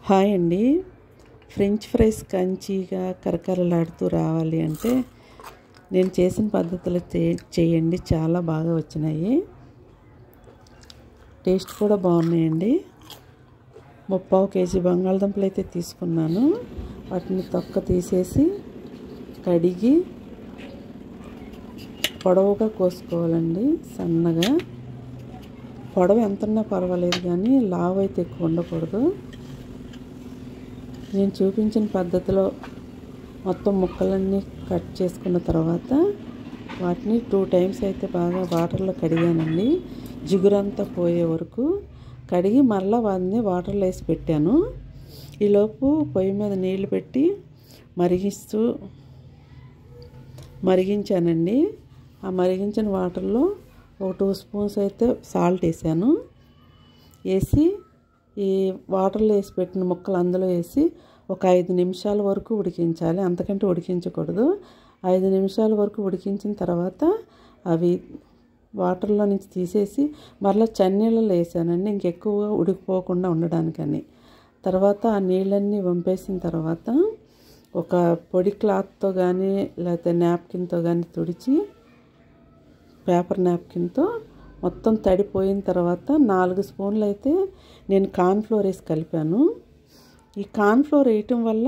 Hi అండి. French fries కంచిగా కరకరలాడుతూ రావాలి అంటే నేను చేసిన పద్ధతిలో చేయండి. చాలా బాగా వచ్చినాయి. టేస్ట్ కూడా బాగున్నాయండి. 3/4 కేజీ బంగాళదుంపలు అయితే తీసుకున్నాను. వాటిని తొక్క తీసేసి కడిగి పొడవుగా కోసుకోవాలండి. సన్నగా పొడవు ఎంతన్నా పర్వాలేదు, కానీ లావు అయితే ఎక్కువ ఉండకూడదు. నేను చూపించిన పద్ధతిలో మొత్తం ముక్కలన్నీ కట్ చేసుకున్న తర్వాత వాటిని 2 టైమ్స్ అయితే బాగా వాటర్లో కడిగానండి. జిగురంతా పోయే వరకు కడిగి మరలా వాటిని వాటర్లో వేసి పెట్టాను. ఈలోపు పొయ్యి మీద నీళ్లు పెట్టి మరిగించానండి. ఆ మరిగించిన వాటర్లో ఒక 2 స్పూన్స్ అయితే సాల్ట్ వేసాను. వేసి ఈ వాటర్లో వేసి పెట్టిన ముక్కలు అందులో వేసి ఒక 5 నిమిషాల వరకు ఉడికించాలి. అంతకంటే ఉడికించకూడదు. 5 నిమిషాల వరకు ఉడికించిన తర్వాత అవి వాటర్లో నుంచి తీసేసి మరలా చన్నీళ్ళలో వేసానండి, ఇంకెక్కువగా ఉడికిపోకుండా ఉండడానికని. తర్వాత ఆ నీళ్ళన్నీ వంపేసిన తర్వాత ఒక పొడి క్లాత్తో కానీ లేకపోతే నాప్కిన్తో కానీ తుడిచి, పేపర్ నాప్కిన్తో మొత్తం తడిపోయిన తర్వాత 4 స్పూన్లు అయితే నేను కార్న్ఫ్లోర్ వేసి కలిపాను. ఈ కార్న్ఫ్లోర్ వేయటం వల్ల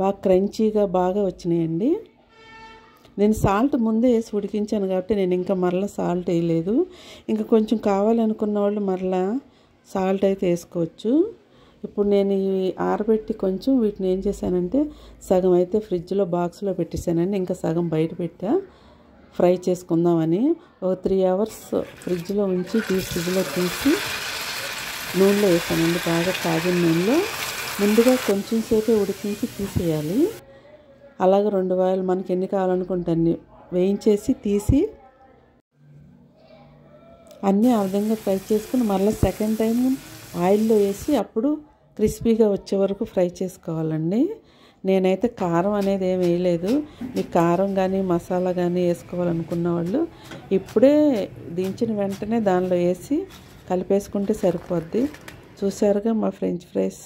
బాగా క్రంచీగా బాగా వచ్చినాయండి. నేను సాల్ట్ ముందే వేసి ఉడికించాను కాబట్టి నేను ఇంకా మరలా సాల్ట్ వేయలేదు. ఇంకా కొంచెం కావాలనుకున్న వాళ్ళు మరలా సాల్ట్ అయితే వేసుకోవచ్చు. ఇప్పుడు నేను ఇవి ఆరబెట్టి కొంచెం వీటిని ఏం చేశానంటే సగం అయితే ఫ్రిడ్జ్లో బాక్స్లో పెట్టేశానండి. ఇంకా సగం బయట పెట్టా ఫ్రై చేసుకుందామని. ఒక 3 అవర్స్ ఫ్రిడ్జ్లో ఉంచి ఫ్రిడ్జ్లో తీసి నూనెలో వేసానండి. బాగా కాగిన నూనెలో ముందుగా కొంచెం సేపే ఉడికించి తీసేయాలి. అలాగే 2 వాయిలు మనకి ఎన్ని కావాలనుకుంటే అన్ని వేయించేసి తీసి అన్నీ ఆ విధంగా ఫ్రై చేసుకుని మళ్ళీ సెకండ్ టైం ఆయిల్లో వేసి అప్పుడు క్రిస్పీగా వచ్చే వరకు ఫ్రై చేసుకోవాలండి. నేనైతే కారం అనేది ఏమి వేయలేదు. మీకు కారం కానీ మసాలా కానీ వేసుకోవాలనుకున్న వాళ్ళు ఇప్పుడే దించిన వెంటనే దానిలో వేసి కలిపేసుకుంటే సరిపోద్ది. చూసారుగా మా ఫ్రెంచ్ ఫ్రైస్